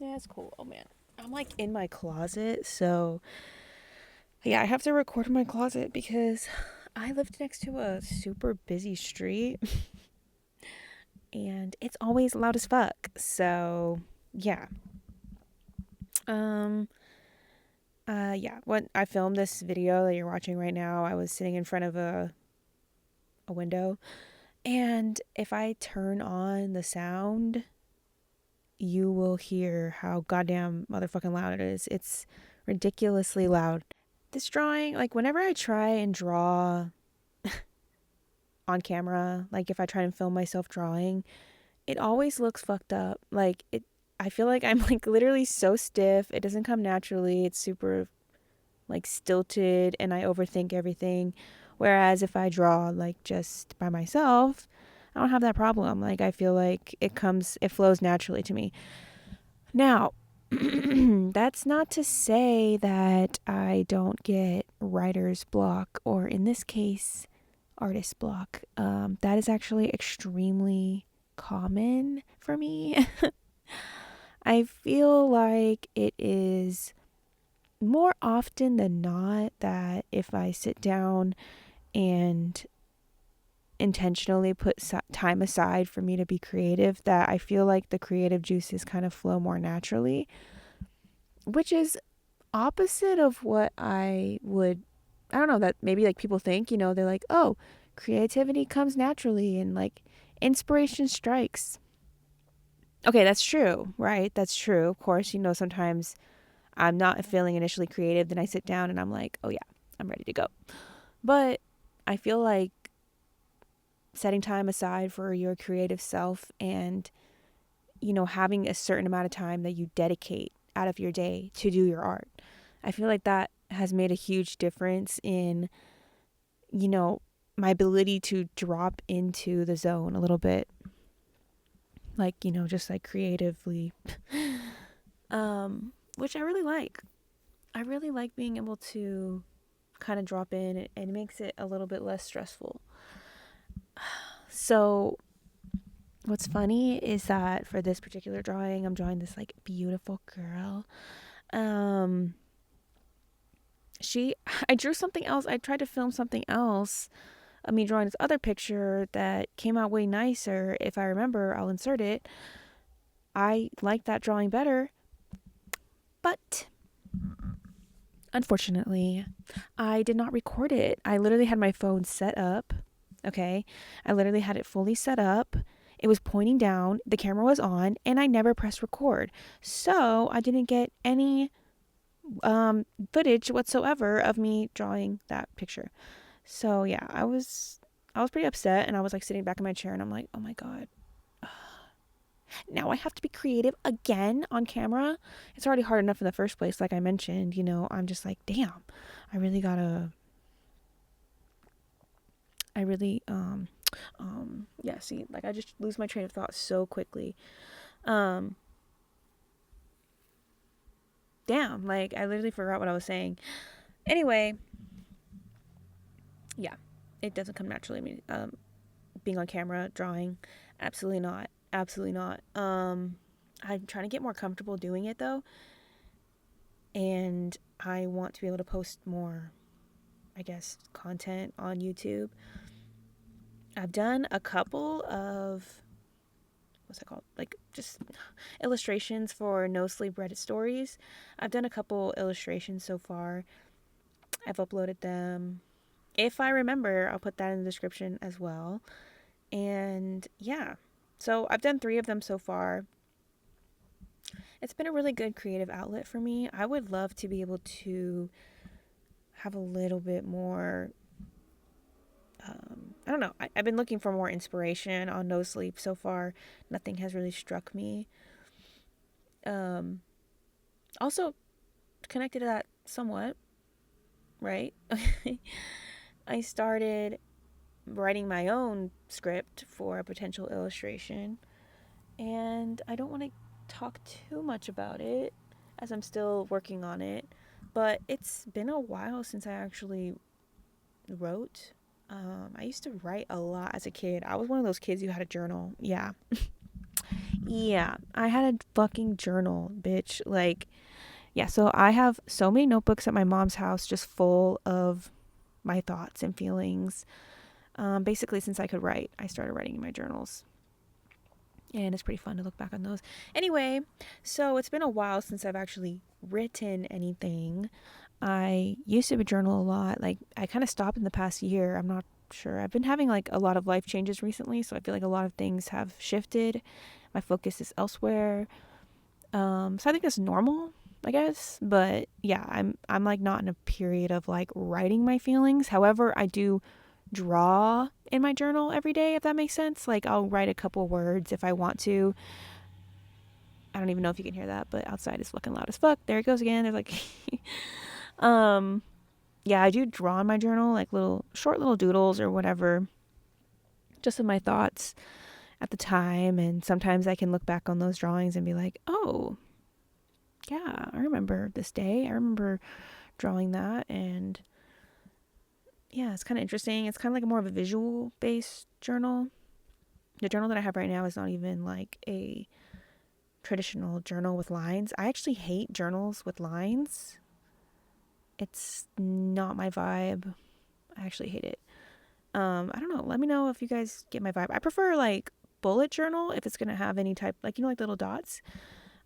Yeah, it's cool. Oh man, I'm like in my closet, so yeah, I have to record in my closet because I lived next to a super busy street and it's always loud as fuck. So yeah. Um yeah, when I filmed this video that you're watching right now, I was sitting in front of a window, and if I turn on the sound, you will hear how goddamn motherfucking loud it is. It's ridiculously loud. This drawing, like whenever I try and draw on camera, like if I try and film myself drawing, it always looks fucked up. Like it I feel like I'm like literally so stiff. It doesn't come naturally. It's super like stilted and I overthink everything. Whereas if I draw like just by myself, I don't have that problem. Like I feel like it flows naturally to me. Now, that's not to say that I don't get writer's block, or in this case, artist block. That is actually extremely common for me. I feel like it is more often than not that if I sit down and intentionally put time aside for me to be creative, that I feel like the creative juices kind of flow more naturally, which is opposite of what I don't know, that maybe like people think, they're like, oh, creativity comes naturally and like inspiration strikes. Okay, that's true, right? That's true. Of course, sometimes I'm not feeling initially creative, then I sit down and I'm like, oh yeah, I'm ready to go. But I feel like setting time aside for your creative self and, having a certain amount of time that you dedicate out of your day to do your art, I feel like that has made a huge difference in, you know, my ability to drop into the zone a little bit. Like, just like creatively. Which I really like. I really like being able to kind of drop in. It makes it a little bit less stressful. So, what's funny is that for this particular drawing, I'm drawing this like beautiful girl. Um, she, I drew something else. I tried to film something else of me drawing this other picture that came out way nicer. If I remember, I'll insert it. I like that drawing better, but unfortunately, I did not record it. I literally had my phone set up. Okay. I literally had it fully set up. It was pointing down, the camera was on, and I never pressed record. So I didn't get any footage whatsoever of me drawing that picture. So yeah, I was pretty upset, and I was like sitting back in my chair and I'm like, oh my God. Now I have to be creative again on camera. It's already hard enough in the first place, like I mentioned. I'm just like, damn, I really gotta I really yeah, see, like I just lose my train of thought so quickly. Um Damn, like I literally forgot what I was saying. Anyway, yeah. It doesn't come naturally to me. Being on camera, drawing, absolutely not. Absolutely not. I'm trying to get more comfortable doing it though, and I want to be able to post more, I guess, content on YouTube. I've done a couple of what's that called? Like just illustrations for No Sleep Reddit stories. I've done a couple illustrations so far. I've uploaded them. If I remember, I'll put that in the description as well. And yeah. So I've done 3 of them so far. It's been a really good creative outlet for me. I would love to be able to have a little bit more I don't know. I've been looking for more inspiration on No Sleep so far. Nothing has really struck me. Um, Also, connected to that somewhat, right? I started writing my own script for a potential illustration, and I don't want to talk too much about it as I'm still working on it, but it's been a while since I actually wrote. I used to write a lot as a kid. I was one of those kids who had a journal. Yeah. Yeah, I had a fucking journal, bitch. Like, yeah, so I have so many notebooks at my mom's house just full of my thoughts and feelings. Basically, since I could write, I started writing in my journals. And it's pretty fun to look back on those. Anyway, so it's been a while since I've actually written anything. I used to journal a lot. Like, I kind of stopped in the past year. I'm not sure. I've been having like a lot of life changes recently, so I feel like a lot of things have shifted. My focus is elsewhere. So I think that's normal, I guess. But yeah, I'm like not in a period of like writing my feelings. However, I do draw in my journal every day, if that makes sense. Like, I'll write a couple words if I want to. I don't even know if you can hear that, but outside is fucking loud as fuck. There it goes again. There's like um yeah, I do draw in my journal, like little short little doodles or whatever, just of my thoughts at the time. And sometimes I can look back on those drawings and be like, oh yeah, I remember this day. I remember drawing that. And yeah, it's kind of interesting. It's kind of like a more of a visual based journal. The journal that I have right now is not even like a traditional journal with lines. I actually hate journals with lines. It's not my vibe. I actually hate it. I don't know. Let me know if you guys get my vibe. I prefer like bullet journal if it's gonna have any type, like, like little dots.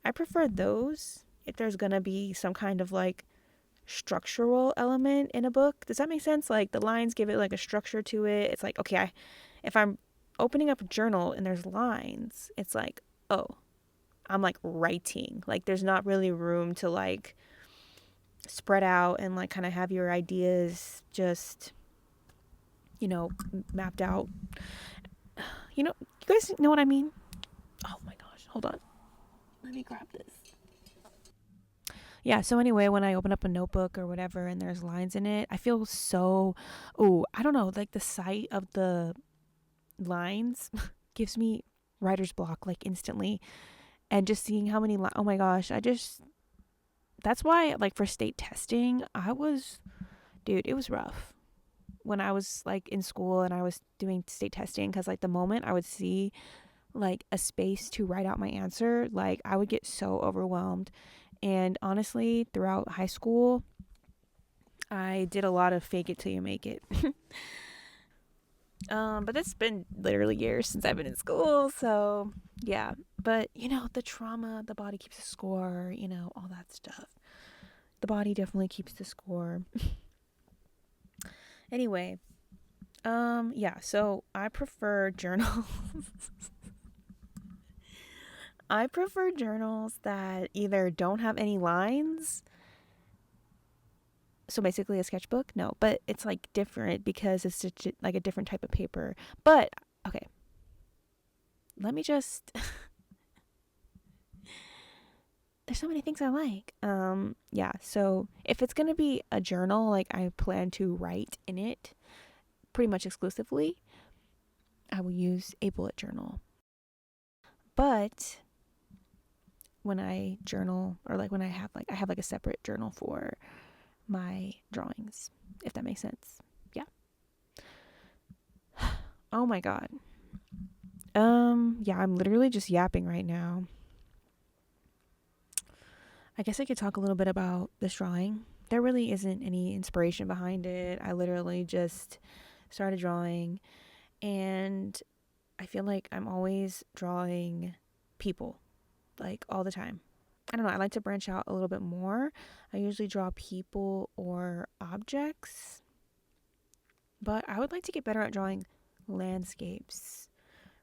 I prefer those if there's gonna be some kind of like structural element in a book. Does that make sense? Like, the lines give it like a structure to it. It's like, okay, if I'm opening up a journal and there's lines, it's like, oh, I'm like writing. Like, there's not really room to like spread out and like kind of have your ideas just, you know, mapped out. You guys know what I mean? Oh my gosh, hold on. Let me grab this. Yeah, so anyway, when I open up a notebook or whatever and there's lines in it, I feel so, oh, I don't know, like the sight of the lines gives me writer's block like instantly. And just seeing how many, oh my gosh, that's why, like, for state testing, dude, it was rough when I was like in school and I was doing state testing, because like the moment I would see like a space to write out my answer, like I would get so overwhelmed. And honestly, throughout high school, I did a lot of fake it till you make it. But it's been literally years since I've been in school, so yeah. But the trauma, the body keeps a score, all that stuff. The body definitely keeps the score. Anyway, yeah, so I prefer journals. I prefer journals that either don't have any lines, so basically a sketchbook. No, but it's like different because it's like a different type of paper. But okay, let me just there's so many things I like. Yeah, so if it's going to be a journal, like I plan to write in it pretty much exclusively, I will use a bullet journal. But when I journal, or like when I have like a separate journal for my drawings, if that makes sense. Yeah. Oh my god. Yeah, I'm literally just yapping right now. I guess I could talk a little bit about this drawing. There really isn't any inspiration behind it. I literally just started drawing, and I feel like I'm always drawing people, like all the time. I don't know, I like to branch out a little bit more. I usually draw people or objects, but I would like to get better at drawing landscapes,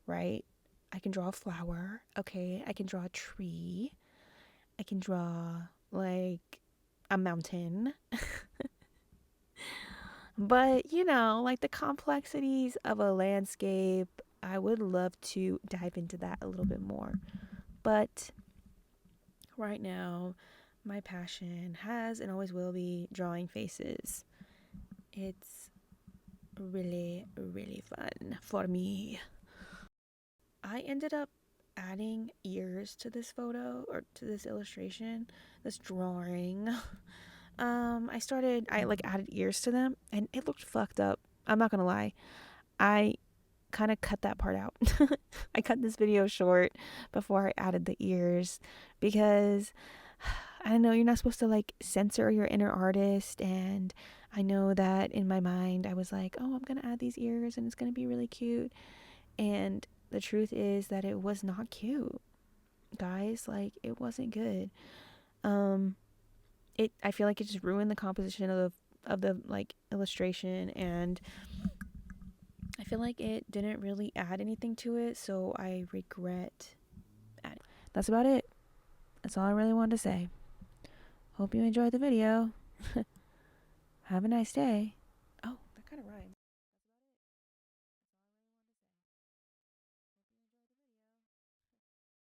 right? I can draw a flower, okay? I can draw a tree. I can draw like a mountain. But, like the complexities of a landscape, I would love to dive into that a little bit more. But right now, my passion has and always will be drawing faces. It's really, really fun for me. I ended up adding ears to this photo, or to this illustration, this drawing. I like added ears to them and it looked fucked up. I'm not gonna lie. I kind of cut that part out. I cut this video short before I added the ears because I know you're not supposed to like censor your inner artist, and I know that in my mind I was like, oh, I'm gonna add these ears and it's gonna be really cute, and the truth is that it was not cute, guys. Like, it wasn't good. I feel like it just ruined the composition of the like illustration, and I feel like it didn't really add anything to it, so I regret adding. That's about it. That's all I really wanted to say. Hope you enjoyed the video. Have a nice day.